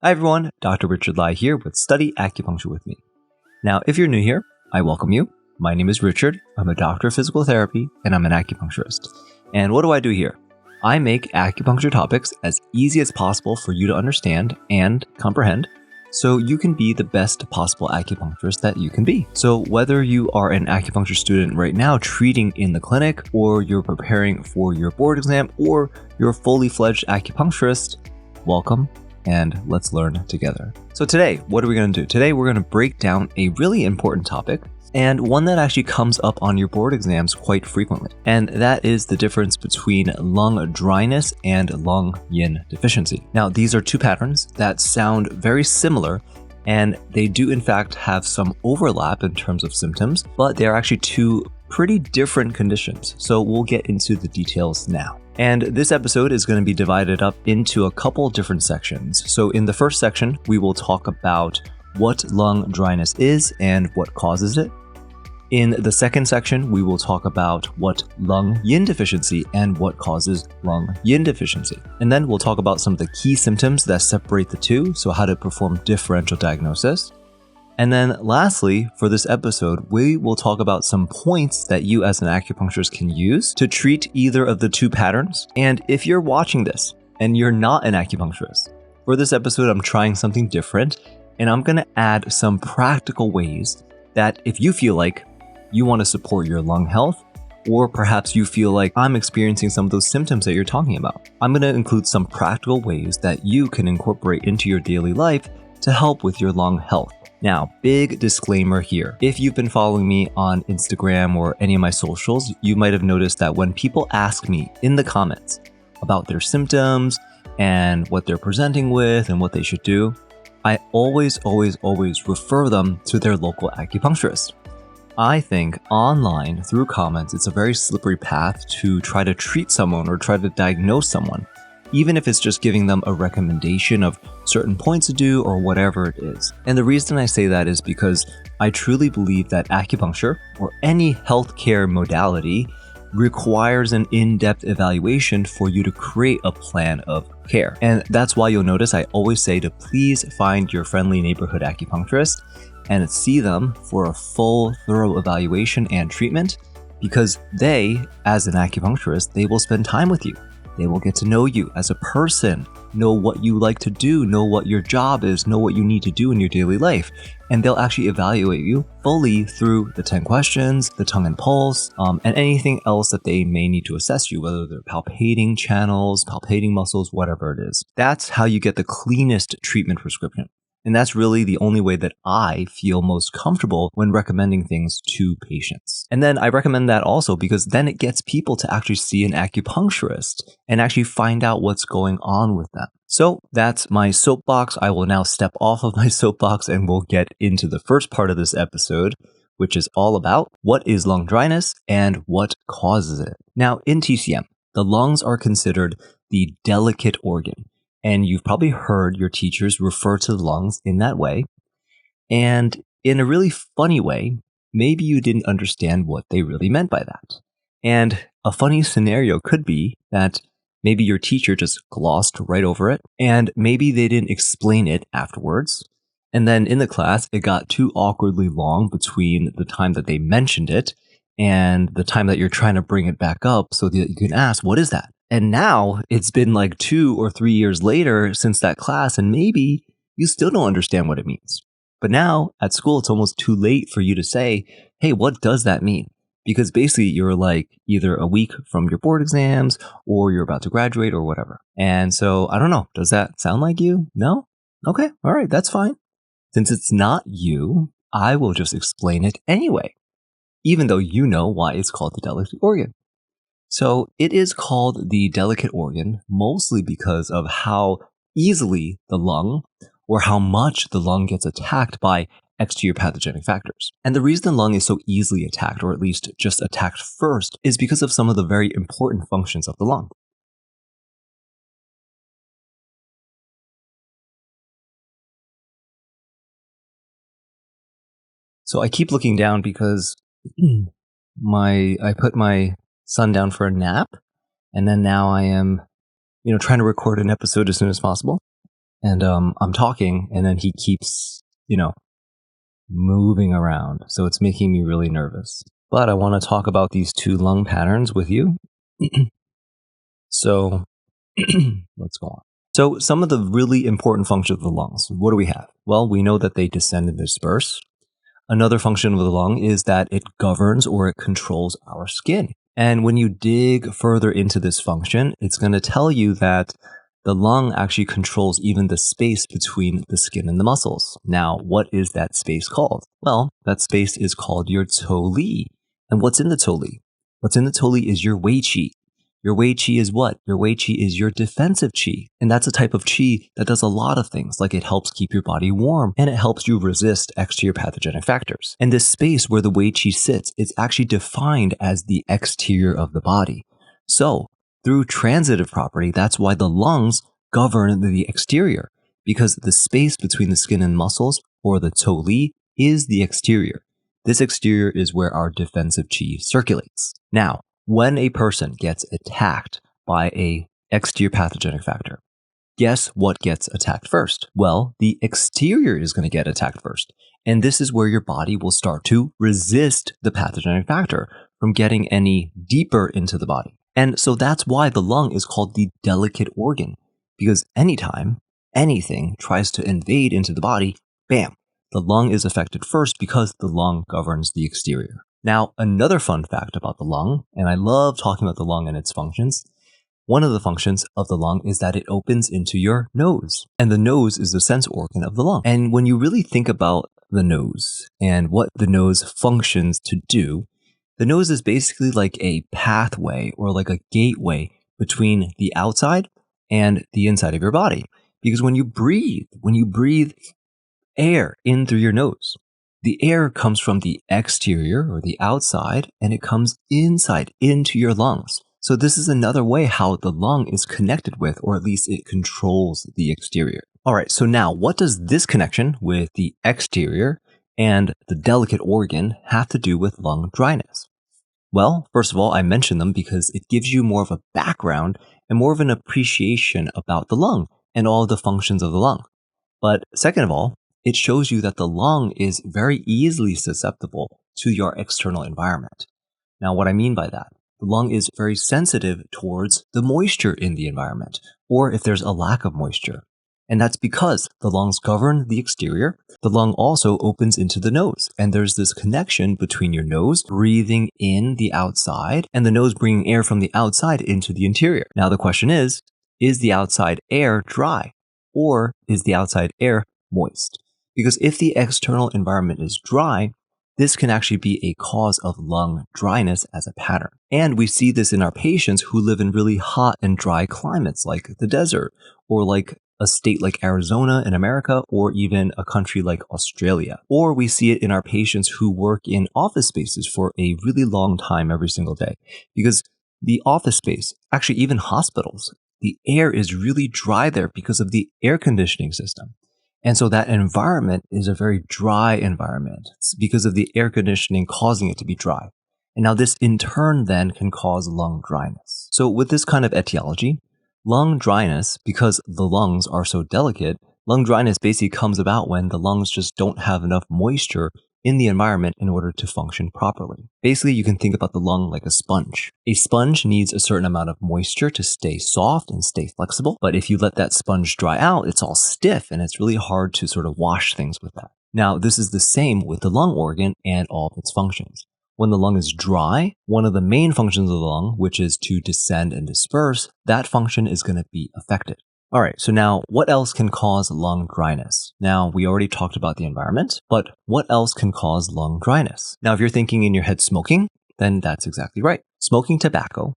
Hi everyone, Dr. Richard Lai here with Study Acupuncture with me. Now, if you're new here, I welcome you. My name is Richard. I'm a doctor of physical therapy and I'm an acupuncturist. And what do I do here? I make acupuncture topics as easy as possible for you to understand and comprehend so you can be the best possible acupuncturist that you can be. So whether you are an acupuncture student right now treating in the clinic, or you're preparing for your board exam, or you're a fully fledged acupuncturist, welcome. And let's learn together. So today, what are we going to do? Today, we're going to break down a really important topic and one that actually comes up on your board exams quite frequently. And that is the difference between lung dryness and lung yin deficiency. Now, these are two patterns that sound very similar, and they do in fact have some overlap in terms of symptoms, but they're actually two pretty different conditions. So we'll get into the details now. And this episode is going to be divided up into a couple different sections. So in the first section, we will talk about what lung dryness is and what causes it. In the second section, we will talk about what lung yin deficiency and what causes lung yin deficiency. And then we'll talk about some of the key symptoms that separate the two, so how to perform differential diagnosis. And then lastly, for this episode, we will talk about some points that you as an acupuncturist can use to treat either of the two patterns. And if you're watching this and you're not an acupuncturist, for this episode, I'm trying something different, and I'm going to add some practical ways that if you feel like you want to support your lung health, or perhaps you feel like I'm experiencing some of those symptoms that you're talking about, I'm going to include some practical ways that you can incorporate into your daily life to help with your lung health. Now, big disclaimer here. If you've been following me on Instagram or any of my socials, you might have noticed that when people ask me in the comments about their symptoms and what they're presenting with and what they should do, I always refer them to their local acupuncturist. I think online, through comments, it's a very slippery path to try to treat someone or try to diagnose someone, even if it's just giving them a recommendation of certain points to do or whatever it is. And the reason I say that is because I truly believe that acupuncture, or any healthcare modality, requires an in-depth evaluation for you to create a plan of care. And that's why you'll notice I always say to please find your friendly neighborhood acupuncturist and see them for a full, thorough evaluation and treatment, because they, as an acupuncturist, they will spend time with you. They will get to know you as a person, know what you like to do, know what your job is, know what you need to do in your daily life. And they'll actually evaluate you fully through the 10 questions, the tongue and pulse, and anything else that they may need to assess you, whether they're palpating channels, palpating muscles, whatever it is. That's how you get the cleanest treatment prescription. And that's really the only way that I feel most comfortable when recommending things to patients. And then I recommend that also because then it gets people to actually see an acupuncturist and actually find out what's going on with them. So that's my soapbox. I will now step off of my soapbox and we'll get into the first part of this episode, which is all about what is lung dryness and what causes it. Now, in TCM, the lungs are considered the delicate organ. And you've probably heard your teachers refer to the lungs in that way. And in a really funny way, maybe you didn't understand what they really meant by that. And a funny scenario could be that maybe your teacher just glossed right over it, and maybe they didn't explain it afterwards. And then in the class, it got too awkwardly long between the time that they mentioned it and the time that you're trying to bring it back up so that you can ask, what is that? And now it's been like 2 or 3 years later since that class, and maybe you still don't understand what it means. But now at school, it's almost too late for you to say, hey, what does that mean? Because basically you're like either a week from your board exams or you're about to graduate or whatever. And so I don't know, does that sound like you? No? Okay, all right, that's fine. Since it's not you, I will just explain it anyway, even though you know why it's called the delicate organ. So it is called the delicate organ mostly because of how easily the lung or how much the lung gets attacked by exterior pathogenic factors. And the reason the lung is so easily attacked, or at least just attacked first, is because of some of the very important functions of the lung. So I keep looking down because I put my son down for a nap, and then now I am, trying to record an episode as soon as possible. And I'm talking, and then he keeps, moving around. So it's making me really nervous. But I want to talk about these two lung patterns with you. So let's go on. So some of the really important functions of the lungs, what do we have? Well, we know that they descend and disperse. Another function of the lung is that it governs or it controls our skin. And when you dig further into this function, it's going to tell you that the lung actually controls even the space between the skin and the muscles. Now, what is that space called? Well, that space is called your toli. And what's in the toli? What's in the toli is your wei qi. Your wei qi is what? Your wei qi is your defensive qi. And that's a type of qi that does a lot of things, like it helps keep your body warm and it helps you resist exterior pathogenic factors. And this space where the wei qi sits is actually defined as the exterior of the body. So, through transitive property, that's why the lungs govern the exterior, because the space between the skin and muscles, or the toli, is the exterior. This exterior is where our defensive qi circulates. Now, when a person gets attacked by a exterior pathogenic factor, guess what gets attacked first? Well, the exterior is going to get attacked first. And this is where your body will start to resist the pathogenic factor from getting any deeper into the body. And so that's why the lung is called the delicate organ, because anytime anything tries to invade into the body, bam, the lung is affected first because the lung governs the exterior. Now, another fun fact about the lung, and I love talking about the lung and its functions, one of the functions of the lung is that it opens into your nose. And the nose is the sense organ of the lung. And when you really think about the nose and what the nose functions to do, the nose is basically like a pathway or like a gateway between the outside and the inside of your body. Because when you breathe air in through your nose, the air comes from the exterior or the outside and it comes inside into your lungs. So this is another way how the lung is connected with, or at least it controls the exterior. All right, so now what does this connection with the exterior and the delicate organ have to do with lung dryness? Well, first of all, I mention them because it gives you more of a background and more of an appreciation about the lung and all the functions of the lung. But second of all, it shows you that the lung is very easily susceptible to your external environment. Now, what I mean by that, the lung is very sensitive towards the moisture in the environment, or if there's a lack of moisture. And that's because the lungs govern the exterior. The lung also opens into the nose. And there's this connection between your nose breathing in the outside and the nose bringing air from the outside into the interior. Now, the question is the outside air dry or is the outside air moist? Because if the external environment is dry, this can actually be a cause of lung dryness as a pattern. And we see this in our patients who live in really hot and dry climates like the desert or like a state like Arizona in America or even a country like Australia. Or we see it in our patients who work in office spaces for a really long time every single day. Because the office space, actually even hospitals, the air is really dry there because of the air conditioning system. And so that environment is a very dry environment. It's because of the air conditioning causing it to be dry. And now this in turn then can cause lung dryness. So with this kind of etiology, lung dryness, because the lungs are so delicate, lung dryness basically comes about when the lungs just don't have enough moisture in the environment in order to function properly. Basically, you can think about the lung like a sponge. A sponge needs a certain amount of moisture to stay soft and stay flexible, but if you let that sponge dry out, it's all stiff and it's really hard to sort of wash things with that. Now, this is the same with the lung organ and all of its functions. When the lung is dry, one of the main functions of the lung, which is to descend and disperse, that function is going to be affected. All right, so now what else can cause lung dryness? Now, we already talked about the environment, but what else can cause lung dryness? Now, if you're thinking in your head smoking, then that's exactly right. Smoking tobacco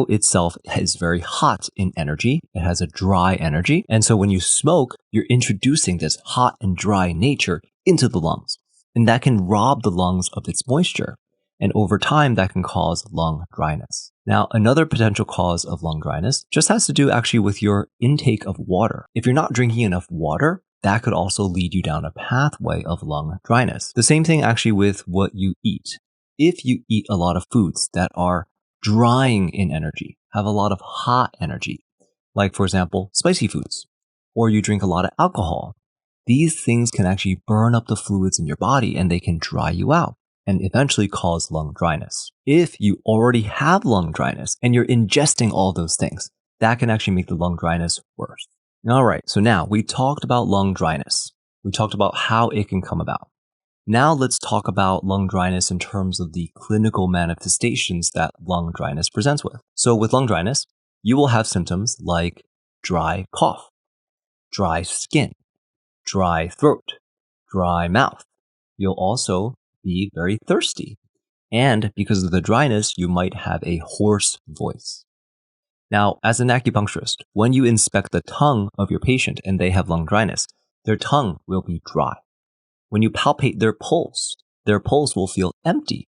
itself is very hot in energy. It has a dry energy. And so when you smoke, you're introducing this hot and dry nature into the lungs. And that can rob the lungs of its moisture. And over time, that can cause lung dryness. Now, another potential cause of lung dryness just has to do actually with your intake of water. If you're not drinking enough water, that could also lead you down a pathway of lung dryness. The same thing actually with what you eat. If you eat a lot of foods that are drying in energy, have a lot of hot energy, like for example, spicy foods, or you drink a lot of alcohol, these things can actually burn up the fluids in your body and they can dry you out and eventually cause lung dryness. If you already have lung dryness and you're ingesting all those things, that can actually make the lung dryness worse. All right, so now we talked about lung dryness. We talked about how it can come about. Now let's talk about lung dryness in terms of the clinical manifestations that lung dryness presents with. So with lung dryness, you will have symptoms like dry cough, dry skin, dry throat, dry mouth. You'll also be very thirsty. And because of the dryness, you might have a hoarse voice. Now, as an acupuncturist, when you inspect the tongue of your patient and they have lung dryness, their tongue will be dry. When you palpate their pulse will feel empty.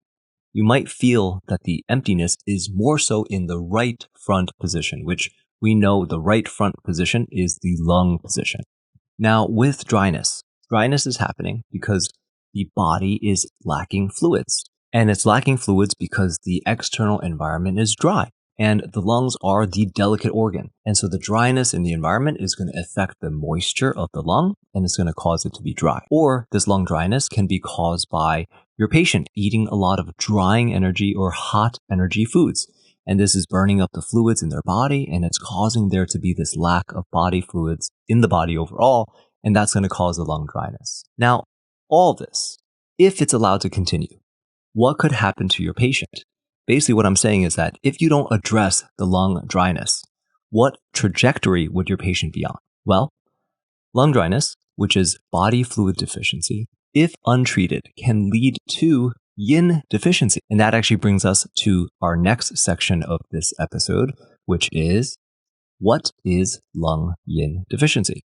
You might feel that the emptiness is more so in the right front position, which we know the right front position is the lung position. Now, with dryness is happening because the body is lacking fluids. And it's lacking fluids because the external environment is dry. And the lungs are the delicate organ. And so the dryness in the environment is going to affect the moisture of the lung and it's going to cause it to be dry. Or this lung dryness can be caused by your patient eating a lot of drying energy or hot energy foods. And this is burning up the fluids in their body and it's causing there to be this lack of body fluids in the body overall. And that's going to cause the lung dryness. Now, all this, if it's allowed to continue, what could happen to your patient? Basically, what I'm saying is that if you don't address the lung dryness, what trajectory would your patient be on? Well, lung dryness, which is body fluid deficiency, if untreated, can lead to Yin Deficiency. And that actually brings us to our next section of this episode, which is, what is lung Yin Deficiency?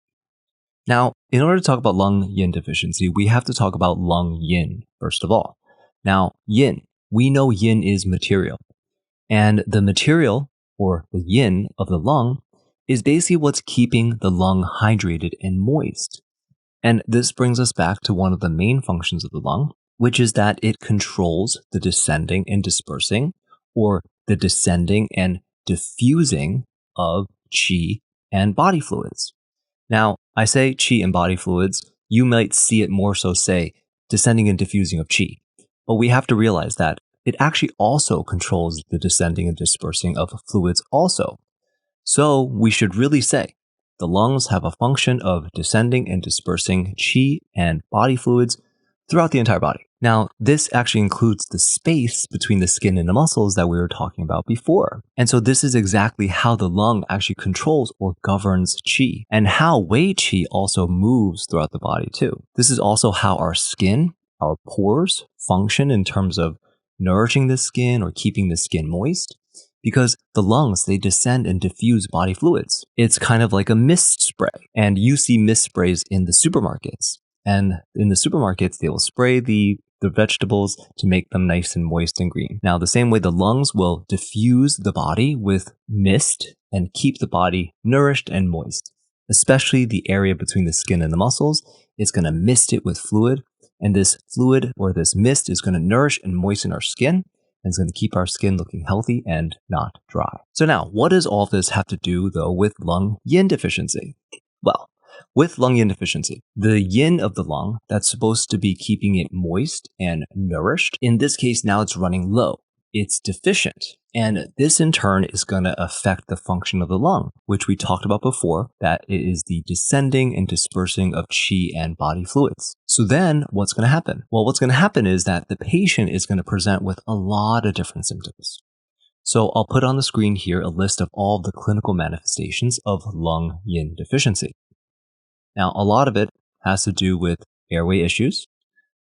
Now, in order to talk about lung Yin Deficiency, we have to talk about lung Yin, first of all. Now, Yin, we know Yin is material. And the material, or the Yin of the lung, is basically what's keeping the lung hydrated and moist. And this brings us back to one of the main functions of the lung, which is that it controls the descending and dispersing, or the descending and diffusing of qi and body fluids. Now, I say qi and body fluids, you might see it more so say descending and diffusing of qi. But we have to realize that it actually also controls the descending and dispersing of fluids also. So we should really say the lungs have a function of descending and dispersing qi and body fluids throughout the entire body. Now, this actually includes the space between the skin and the muscles that we were talking about before. And so this is exactly how the lung actually controls or governs qi, and how wei qi also moves throughout the body too. This is also how our skin, our pores function in terms of nourishing the skin or keeping the skin moist, because the lungs, they descend and diffuse body fluids. It's kind of like a mist spray, and you see mist sprays in the supermarkets. And in the supermarkets, they will spray the vegetables to make them nice and moist and green. Now, the same way the lungs will diffuse the body with mist and keep the body nourished and moist, especially the area between the skin and the muscles. It's going to mist it with fluid, and this fluid or this mist is going to nourish and moisten our skin, and it's going to keep our skin looking healthy and not dry. So now, what does all this have to do, though, with lung yin deficiency? Well, with lung yin deficiency, the yin of the lung that's supposed to be keeping it moist and nourished, in this case, now it's running low. It's deficient. And this in turn is going to affect the function of the lung, which we talked about before, that it is the descending and dispersing of qi and body fluids. So then what's going to happen? Well, what's going to happen is that the patient is going to present with a lot of different symptoms. So I'll put on the screen here a list of all the clinical manifestations of lung yin deficiency. Now, a lot of it has to do with airway issues.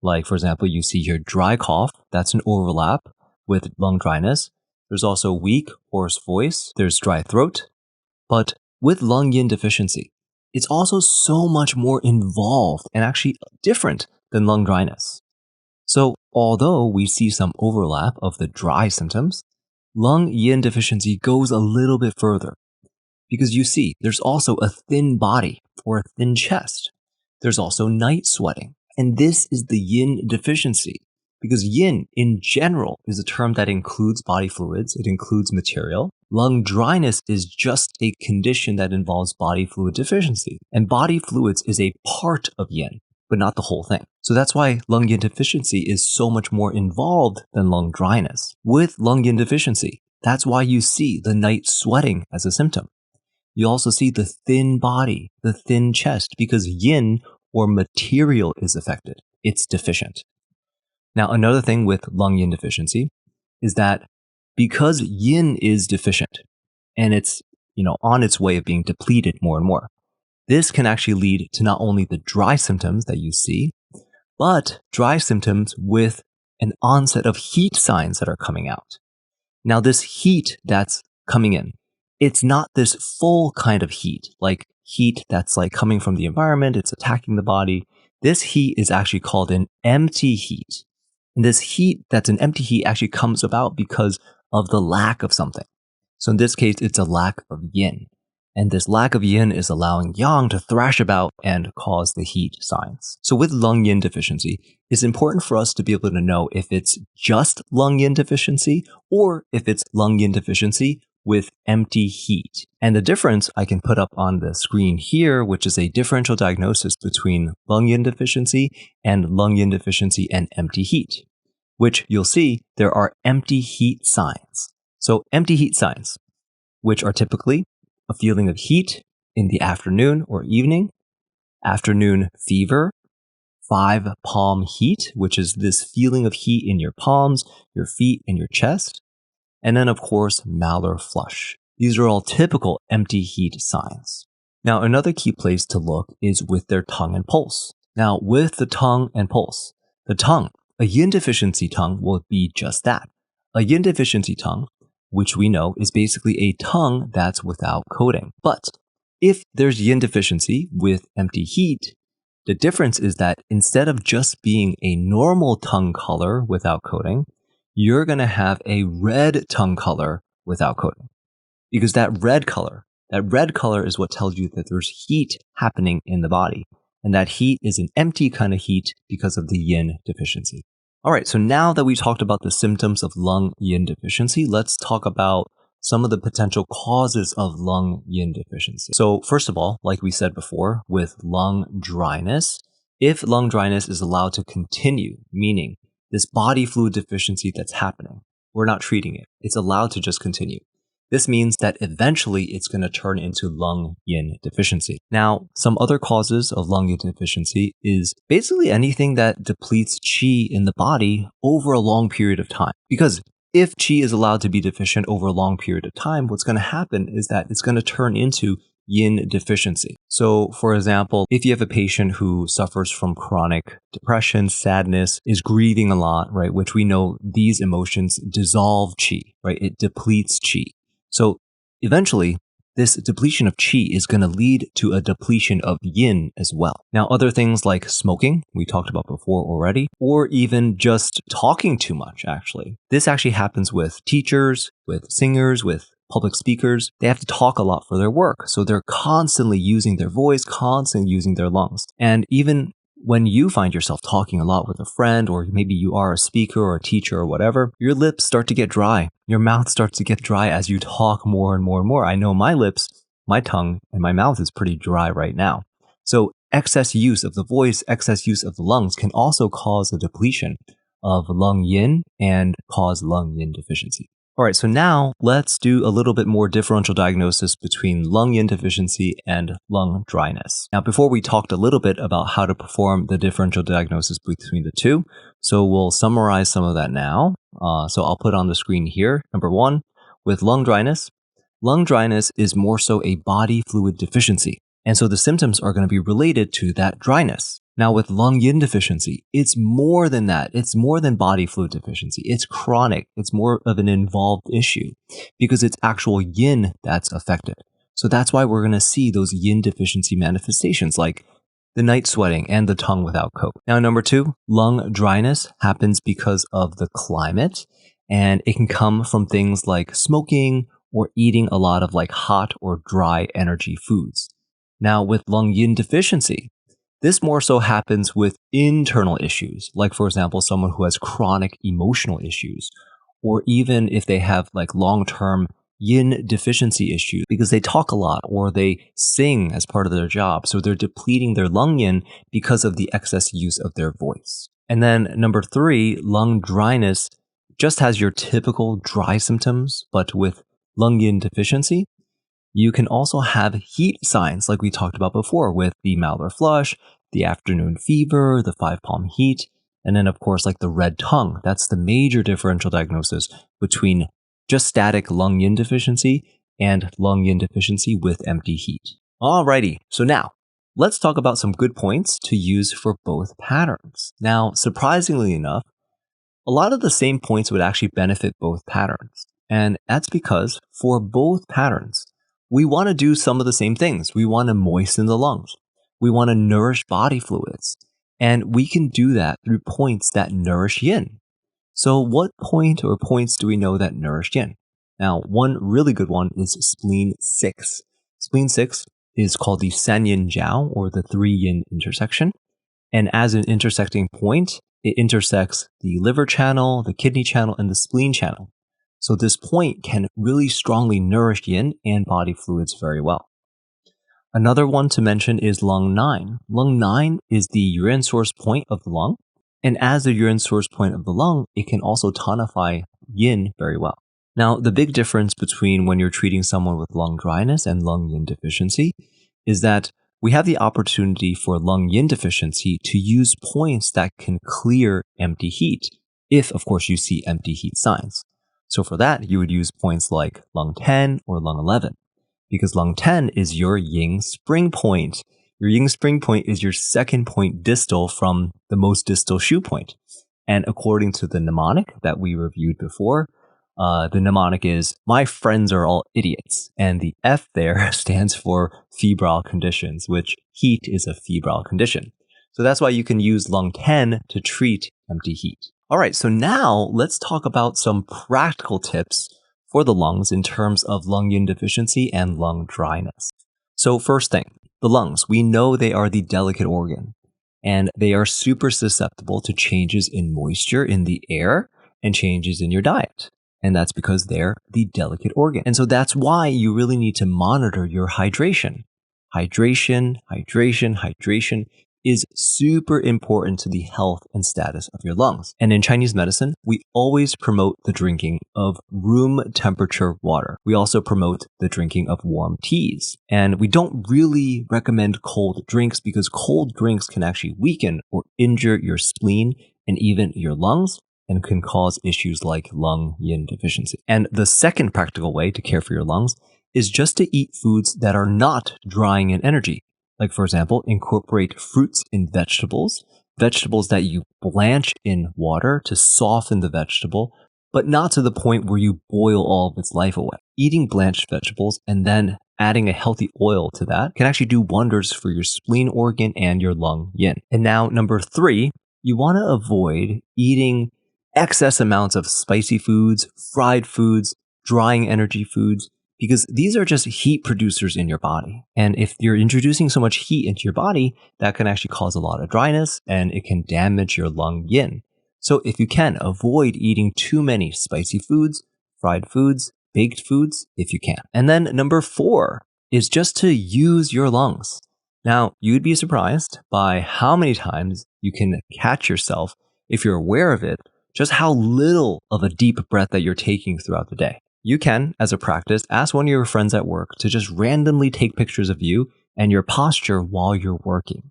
Like, for example, you see here dry cough. That's an overlap with lung dryness. There's also weak, hoarse voice. There's dry throat. But with lung yin deficiency, it's also so much more involved and actually different than lung dryness. So although we see some overlap of the dry symptoms, lung yin deficiency goes a little bit further. Because you see, there's also a thin body or a thin chest. There's also night sweating. And this is the yin deficiency. because yin in general is a term that includes body fluids, it includes material. Lung dryness is just a condition that involves body fluid deficiency, and body fluids is a part of yin, but not the whole thing. So that's why lung yin deficiency is so much more involved than lung dryness. With lung yin deficiency, that's why you see the night sweating as a symptom. You also see the thin body, the thin chest, because yin or material is affected. It's deficient. Now, another thing with lung yin deficiency is that because yin is deficient and it's, on its way of being depleted more and more, this can actually lead to not only the dry symptoms that you see, but dry symptoms with an onset of heat signs that are coming out. Now, this heat that's coming in, it's not this full kind of heat, like heat that's like coming from the environment, it's attacking the body. This heat is actually called an empty heat. And this heat that's an empty heat actually comes about because of the lack of something. So in this case, it's a lack of yin. And this lack of yin is allowing yang to thrash about and cause the heat signs. So with lung yin deficiency, it's important for us to be able to know if it's just lung yin deficiency or if it's lung yin deficiency with empty heat. And the difference I can put up on the screen here, which is a differential diagnosis between lung yin deficiency and lung yin deficiency and empty heat, which you'll see there are empty heat signs. So empty heat signs, which are typically a feeling of heat in the afternoon or evening, afternoon fever, 5 palm heat, which is this feeling of heat in your palms, your feet, and your chest, and then of course, malar flush. These are all typical empty heat signs. Now, another key place to look is with their tongue and pulse. Now, with the tongue and pulse, the tongue, a yin deficiency tongue will be just that. A yin deficiency tongue, which we know is basically a tongue that's without coating. But if there's yin deficiency with empty heat, the difference is that instead of just being a normal tongue color without coating, you're going to have a red tongue color without coating. Because that red color is what tells you that there's heat happening in the body. And that heat is an empty kind of heat because of the yin deficiency. All right, so now that we talked about the symptoms of lung yin deficiency, let's talk about some of the potential causes of lung yin deficiency. So first of all, like we said before, with lung dryness, if lung dryness is allowed to continue, meaning this body fluid deficiency that's happening, we're not treating it. It's allowed to just continue. This means that eventually it's going to turn into lung yin deficiency. Now, some other causes of lung yin deficiency is basically anything that depletes qi in the body over a long period of time. Because if qi is allowed to be deficient over a long period of time, what's going to happen is that it's going to turn into yin deficiency. So, for example, if you have a patient who suffers from chronic depression, sadness, is grieving a lot, right, which we know these emotions dissolve qi, right? It depletes qi. So eventually, this depletion of qi is going to lead to a depletion of yin as well. Now, other things like smoking, we talked about before already, or even just talking too much, actually. This actually happens with teachers, with singers, with public speakers. They have to talk a lot for their work. So they're constantly using their voice, constantly using their lungs. And even when you find yourself talking a lot with a friend, or maybe you are a speaker or a teacher or whatever, your lips start to get dry. Your mouth starts to get dry as you talk more and more and more. I know my lips, my tongue, and my mouth is pretty dry right now. So excess use of the voice, excess use of the lungs can also cause a depletion of lung yin and cause lung yin deficiency. All right, so now let's do a little bit more differential diagnosis between lung yin deficiency and lung dryness. Now, before we talked a little bit about how to perform the differential diagnosis between the two, so we'll summarize some of that now. So I'll put on the screen here. Number one, with lung dryness is more so a body fluid deficiency. And so the symptoms are going to be related to that dryness. Now with lung yin deficiency, it's more than that. It's more than body fluid deficiency. It's chronic. It's more of an involved issue because it's actual yin that's affected. So that's why we're going to see those yin deficiency manifestations like the night sweating and the tongue without coat. Now number two, lung dryness happens because of the climate, and it can come from things like smoking or eating a lot of like hot or dry energy foods. Now with lung yin deficiency, This more so happens with internal issues, like for example, someone who has chronic emotional issues, or even if they have like long-term Yin deficiency issues because they talk a lot or they sing as part of their job. So they're depleting their lung yin because of the excess use of their voice. And then number 3, lung dryness just has your typical dry symptoms, but with lung yin deficiency, you can also have heat signs like we talked about before with the malar flush, the afternoon fever, the 5-palm heat, and then of course like the red tongue. That's the major differential diagnosis between just static lung yin deficiency and lung yin deficiency with empty heat. Alrighty, so now let's talk about some good points to use for both patterns. Now, surprisingly enough, a lot of the same points would actually benefit both patterns. And that's because for both patterns, we want to do some of the same things. We want to moisten the lungs. We want to nourish body fluids. And we can do that through points that nourish yin. So what point or points do we know that nourish yin? Now, one really good one is spleen 6. Spleen 6 is called the San Yin Jiao, or the 3 yin intersection. And as an intersecting point, it intersects the liver channel, the kidney channel, and the spleen channel. So this point can really strongly nourish yin and body fluids very well. Another one to mention is lung 9. Lung 9 is the urine source point of the lung. And as the urine source point of the lung, it can also tonify yin very well. Now, the big difference between when you're treating someone with lung dryness and lung yin deficiency is that we have the opportunity for lung yin deficiency to use points that can clear empty heat, if, of course, you see empty heat signs. So for that, you would use points like lung 10 or lung 11, because lung 10 is your yin spring point. Your yin spring point is your second point distal from the most distal shu point. And according to the mnemonic that we reviewed before, the mnemonic is, my friends are all idiots. And the F there stands for febrile conditions, which heat is a febrile condition. So that's why you can use lung 10 to treat empty heat. All right, so now let's talk about some practical tips for the lungs in terms of lung yin deficiency and lung dryness. So first thing, the lungs, we know they are the delicate organ, and they are super susceptible to changes in moisture in the air and changes in your diet. And that's because they're the delicate organ. And so that's why you really need to monitor your hydration. Hydration is super important to the health and status of your lungs. And in Chinese medicine, we always promote the drinking of room temperature water. We also promote the drinking of warm teas. And we don't really recommend cold drinks because cold drinks can actually weaken or injure your spleen and even your lungs, and can cause issues like lung yin deficiency. And the second practical way to care for your lungs is just to eat foods that are not drying in energy. Like, for example, incorporate fruits and vegetables that you blanch in water to soften the vegetable, but not to the point where you boil all of its life away. Eating blanched vegetables and then adding a healthy oil to that can actually do wonders for your spleen organ and your lung yin. And now, number 3, you want to avoid eating excess amounts of spicy foods, fried foods, drying energy foods, because these are just heat producers in your body. And if you're introducing so much heat into your body, that can actually cause a lot of dryness and it can damage your lung yin. So if you can, avoid eating too many spicy foods, fried foods, baked foods, if you can. And then number 4 is just to use your lungs. Now, you'd be surprised by how many times you can catch yourself, if you're aware of it, just how little of a deep breath that you're taking throughout the day. You can, as a practice, ask one of your friends at work to just randomly take pictures of you and your posture while you're working.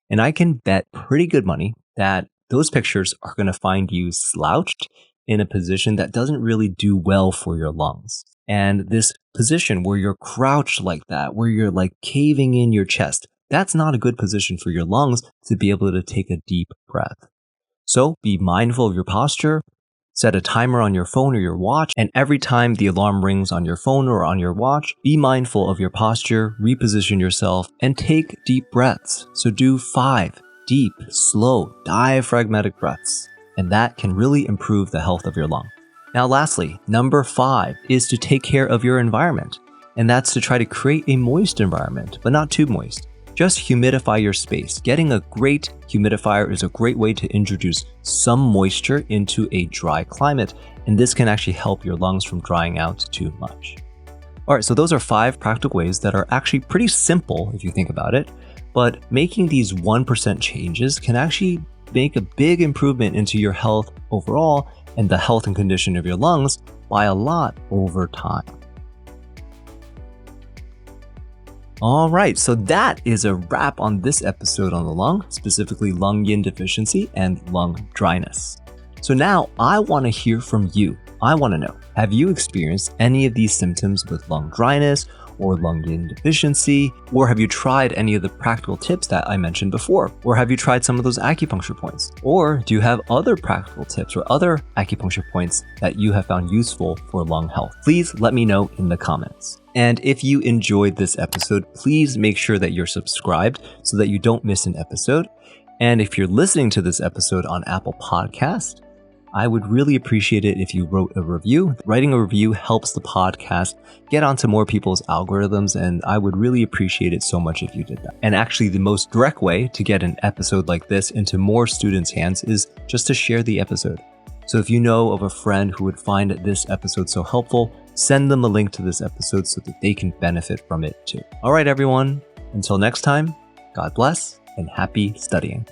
And I can bet pretty good money that those pictures are going to find you slouched in a position that doesn't really do well for your lungs. And this position where you're crouched like that, where you're like caving in your chest, that's not a good position for your lungs to be able to take a deep breath. So be mindful of your posture, set a timer on your phone or your watch, and every time the alarm rings on your phone or on your watch, be mindful of your posture, reposition yourself, and take deep breaths. So do 5 deep, slow, diaphragmatic breaths, and that can really improve the health of your lung. Now lastly, number 5 is to take care of your environment, and that's to try to create a moist environment, but not too moist. just humidify your space. Getting a great humidifier is a great way to introduce some moisture into a dry climate, and this can actually help your lungs from drying out too much. All right, so those are 5 practical ways that are actually pretty simple if you think about it, but making these 1% changes can actually make a big improvement into your health overall and the health and condition of your lungs by a lot over time. All right, so that is a wrap on this episode on the lung, specifically lung yin deficiency and lung dryness. So now I want to hear from you. I want to know, have you experienced any of these symptoms with lung dryness or lung yin deficiency? Or have you tried any of the practical tips that I mentioned before? Or have you tried some of those acupuncture points? Or do you have other practical tips or other acupuncture points that you have found useful for lung health? Please let me know in the comments. And if you enjoyed this episode, please make sure that you're subscribed so that you don't miss an episode. And if you're listening to this episode on Apple Podcast, I would really appreciate it if you wrote a review. Writing a review helps the podcast get onto more people's algorithms, and I would really appreciate it so much if you did that. And actually, the most direct way to get an episode like this into more students' hands is just to share the episode. So if you know of a friend who would find this episode so helpful, send them a link to this episode so that they can benefit from it too. All right, everyone. Until next time, God bless and happy studying.